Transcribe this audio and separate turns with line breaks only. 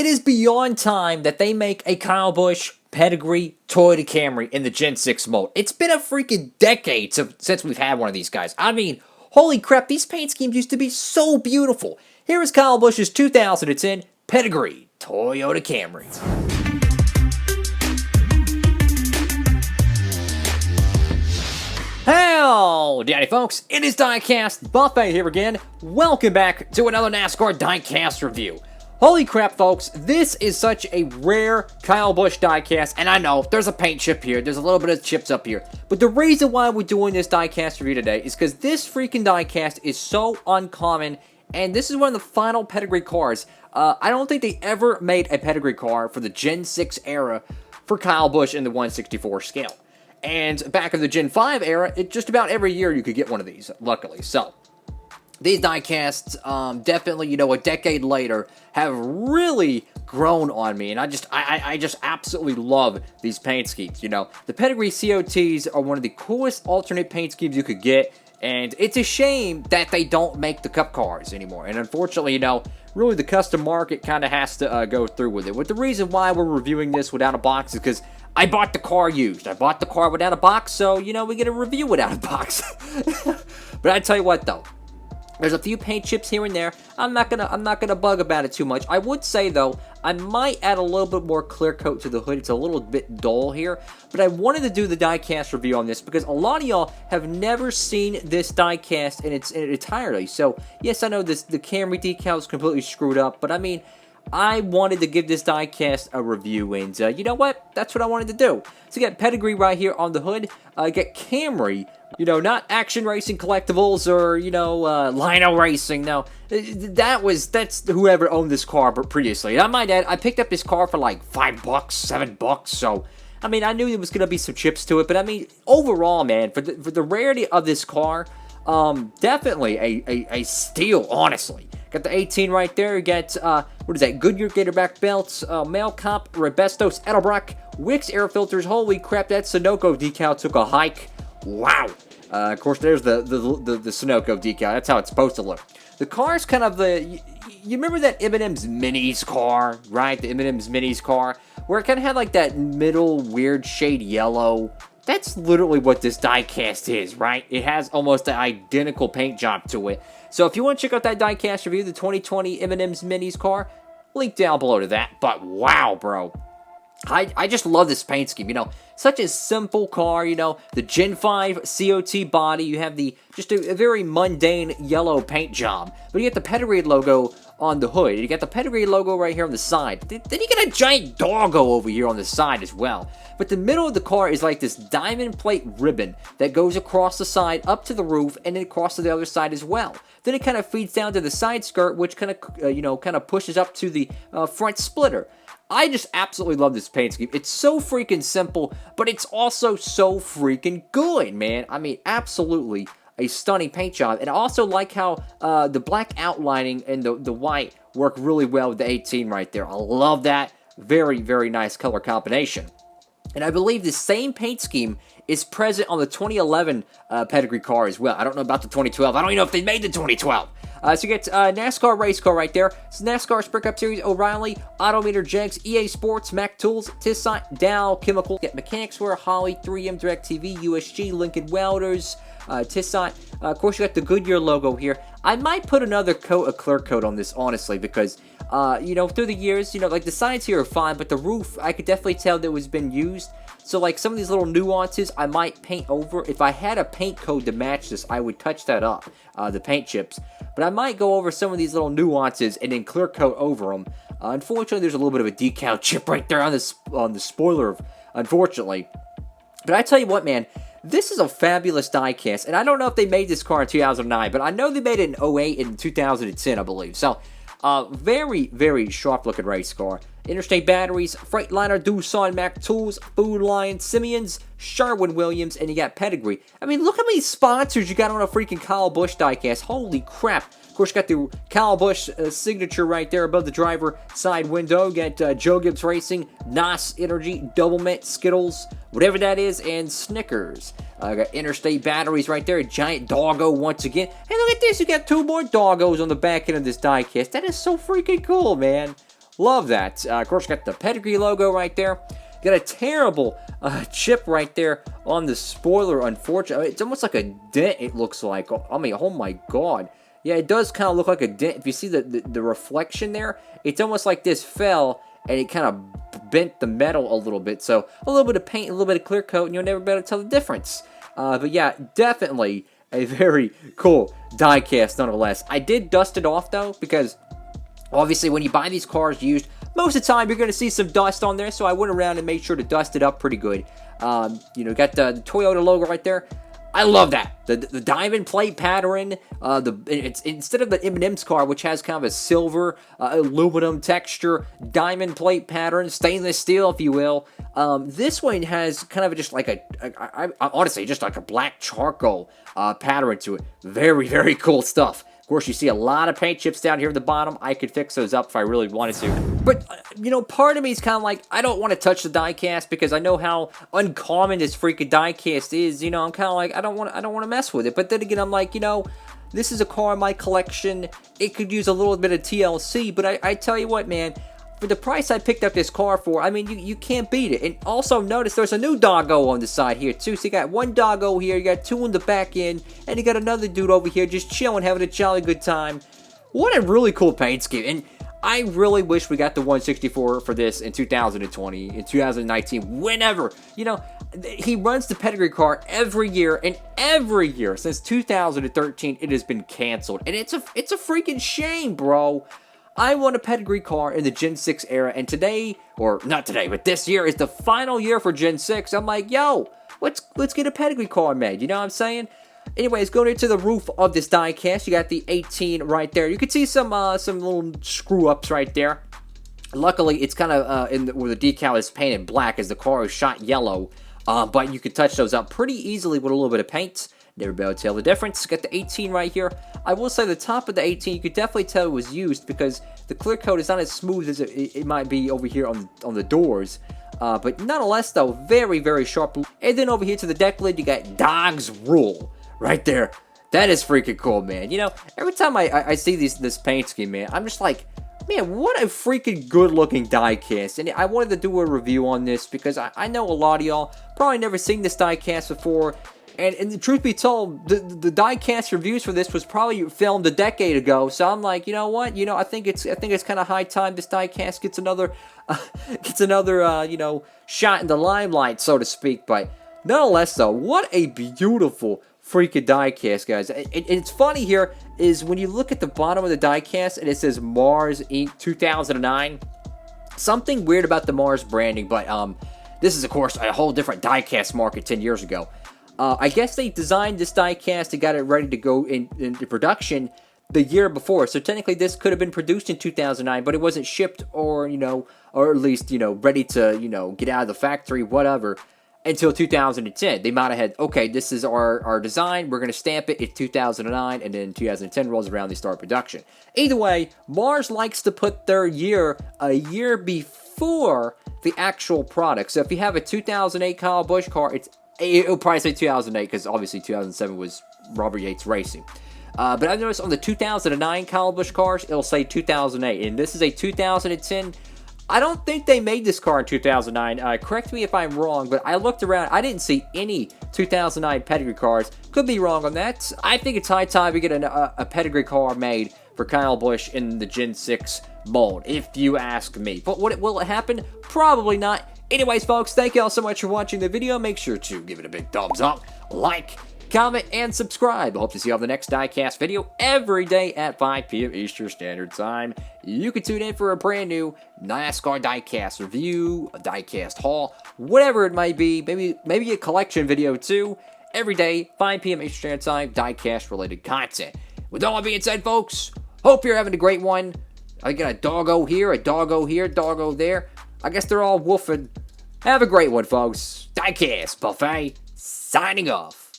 It is beyond time that they make a Kyle Busch Pedigree Toyota Camry in the Gen 6 mold. It's been a freaking decade since we've had one of these guys. I mean, holy crap, these paint schemes used to be so beautiful. Here is Kyle Busch's 2010 Pedigree Toyota Camry. Howdy folks, it is Diecastbuffet here again. Welcome back to another NASCAR Diecast review. Holy crap folks, this is such a rare Kyle Busch diecast, and I know there's a paint chip here, there's a little bit of chips up here, but the reason why we're doing this diecast review today is because this freaking diecast is so uncommon, and this is one of the final Pedigree cars. I don't think they ever made a Pedigree car for the Gen 6 era for Kyle Busch in the 1/64 scale. And back in the Gen 5 era, just about every year you could get one of these, luckily. So, these diecasts, definitely, a decade later, have really grown on me, and I just absolutely love these paint schemes, The Pedigree COTs are one of the coolest alternate paint schemes you could get, and it's a shame that they don't make the Cup cars anymore, and unfortunately, really the custom market kind of has to go through with it. But the reason why we're reviewing this without a box is because I bought the car used. I bought the car without a box, so, we get a review without a box. But I tell you what, though. There's a few paint chips here and there. I'm not gonna bug about it too much. I would say though, I might add a little bit more clear coat to the hood. It's a little bit dull here, but I wanted to do the diecast review on this because a lot of y'all have never seen this diecast in its entirety. So yes, I know the Camry decal is completely screwed up, but I mean, I wanted to give this diecast a review, and you know what? That's what I wanted to do. So you got Pedigree right here on the hood. You got Camry. Not Action Racing Collectibles or, Lino Racing. No, that's whoever owned this car previously. And I might add, I picked up this car for like $5, $7, so, I mean, I knew there was going to be some chips to it, but I mean, overall, man, for the rarity of this car, definitely a steal, honestly. Got the 18 right there. You got, what is that, Goodyear Gatorback belts, Mail Cop, Rebestos, Edelbrock, Wix air filters. Holy crap, that Sunoco decal took a hike. Wow. Of course, there's the Sunoco decal. That's how it's supposed to look. The car's kind of you remember that M&M's Minis car, right? The M&M's Minis car, where it kind of had like that middle weird shade yellow. That's literally what this diecast is, right? It has almost an identical paint job to it. So if you want to check out that diecast review, the 2020 M&M's Minis car, link down below to that. But wow, bro. I just love this paint scheme, such a simple car, the Gen 5 COT body, you have just a very mundane yellow paint job, but you get the Pedigree logo on the hood, you got the Pedigree logo right here on the side, then you get a giant doggo over here on the side as well, but the middle of the car is like this diamond plate ribbon that goes across the side up to the roof and then across to the other side as well. Then it kind of feeds down to the side skirt, which kind of pushes up to the front splitter. I just absolutely love this paint scheme. It's so freaking simple, but it's also so freaking good, man. I mean, absolutely a stunning paint job. And I also like how the black outlining and the white work really well with the 18 right there. I love that. Very, very nice color combination. And I believe the same paint scheme is present on the 2011 Pedigree car as well. I don't know about the 2012. I don't even know if they made the 2012. So you get NASCAR race car right there. It's NASCAR Sprint Cup Series, O'Reilly, Autometer Jegs, EA Sports, Mac Tools, Tissot, Dow Chemical, get Mechanics Wear, Holly, 3M DirecTV, USG, Lincoln Welders, Tissot. Of course, you got the Goodyear logo here. I might put another coat, a clear coat on this, honestly, because, through the years, like the sides here are fine, but the roof, I could definitely tell that it was been used. So, like, some of these little nuances I might paint over. If I had a paint code to match this, I would touch that up, the paint chips. But I might go over some of these little nuances and then clear coat over them. Unfortunately, there's a little bit of a decal chip right there on the spoiler, unfortunately. But I tell you what, man, this is a fabulous diecast. And I don't know if they made this car in 2009, but I know they made it in 08 and 2010, I believe. So, very, very sharp-looking race car. Interstate Batteries, Freightliner, Doosan, Mac Tools, Food Lion, Simeon's, Sherwin-Williams, and you got Pedigree. I mean, look how many sponsors you got on a freaking Kyle Busch diecast. Holy crap. Of course, you got the Kyle Busch signature right there above the driver side window. You got Joe Gibbs Racing, NOS Energy, Double Mint, Skittles, whatever that is, and Snickers. Got Interstate Batteries right there, a giant doggo once again. Hey, look at this, you got two more doggos on the back end of this diecast. That is so freaking cool, man. Love that. Of course, got the Pedigree logo right there. Got a terrible chip right there on the spoiler, unfortunately. It's almost like a dent, it looks like. I mean, oh my god. Yeah, it does kind of look like a dent. If you see the reflection there, it's almost like this fell, and it kind of bent the metal a little bit. So, a little bit of paint, a little bit of clear coat, and you'll never be able to tell the difference. But yeah, definitely a very cool diecast nonetheless. I did dust it off, though, because obviously when you buy these cars used, most of the time you're going to see some dust on there, so I went around and made sure to dust it up pretty good. You know, got the Toyota logo right there. I love that. The diamond plate pattern, it's instead of the M&M's car, which has kind of a silver, aluminum texture, diamond plate pattern, stainless steel, if you will. This one has kind of just like honestly, just like a black charcoal pattern to it. Very, very cool stuff. Of course, you see a lot of paint chips down here at the bottom. I could fix those up if I really wanted to. But, you know, part of me is kind of like, I don't want to touch the diecast because I know how uncommon this freaking diecast is. You know, I'm kind of like, I don't want to mess with it. But then again, I'm like, you know, this is a car in my collection. It could use a little bit of TLC. But I tell you what, man, for the price I picked up this car for, I mean, you can't beat it. And also notice there's a new doggo on the side here too. So you got one doggo here, you got two in the back end, and you got another dude over here just chilling, having a jolly good time. What a really cool paint scheme. And I really wish we got the 164 for this in 2020, in 2019, whenever. You know, he runs the Pedigree car every year, and every year since 2013, it has been canceled. And it's a freaking shame, bro. I want a Pedigree car in the Gen 6 era, and today, or not today, but this year is the final year for Gen 6. I'm like, yo, let's get a Pedigree car made, you know what I'm saying? Anyways, going into the roof of this diecast, you got the 18 right there. You can see some little screw-ups right there. Luckily, it's kind of where the decal is painted black as the car is shot yellow, but you can touch those up pretty easily with a little bit of paint. Never be able to tell the difference. Got the 18 right here. I will say the top of the 18, you could definitely tell it was used because the clear coat is not as smooth as it might be over here on the doors. But nonetheless, though, very, very sharp. And then over here to the deck lid, you got Dog's Rule right there. That is freaking cool, man. You know, every time I see this paint scheme, man, I'm just like, man, what a freaking good-looking diecast. And I wanted to do a review on this because I know a lot of y'all probably never seen this diecast before. And the truth be told, the diecast reviews for this was probably filmed a decade ago. So I'm like, you know what? You know, I think it's kind of high time this diecast gets another you know, shot in the limelight, so to speak. But nonetheless, though, what a beautiful freaking diecast, guys. And it's funny here is when you look at the bottom of the diecast and it says Mars Inc. 2009. Something weird about the Mars branding, but this is of course a whole different diecast market 10 years ago. I guess they designed this diecast and got it ready to go into production the year before. So technically this could have been produced in 2009, but it wasn't shipped or, you know, or at least, you know, ready to, you know, get out of the factory, whatever, until 2010. They might have had, okay, this is our design, we're going to stamp it, it's 2009, and then 2010 rolls around, they start production. Either way, Mars likes to put their year a year before the actual product. So if you have a 2008 Kyle Busch car, it'll probably say 2008 because obviously 2007 was Robert Yates Racing. But I've noticed on the 2009 Kyle Busch cars, it'll say 2008. And this is a 2010. I don't think they made this car in 2009. Correct me if I'm wrong, but I looked around. I didn't see any 2009 Pedigree cars. Could be wrong on that. I think it's high time we get a Pedigree car made for Kyle Busch in the Gen 6 mold, if you ask me. But will it happen? Probably not. Anyways, folks, thank you all so much for watching the video. Make sure to give it a big thumbs up, like, comment, and subscribe. I hope to see you on the next diecast video every day at 5 p.m. Eastern Standard Time. You can tune in for a brand new NASCAR Diecast review, a diecast haul, whatever it might be. Maybe a collection video too. Every day, 5 p.m. Eastern Standard Time, diecast-related content. With all that being said, folks, hope you're having a great one. I got a doggo here, a doggo here, doggo there. I guess they're all woofing. Have a great one, folks. Diecastbuffet, signing off.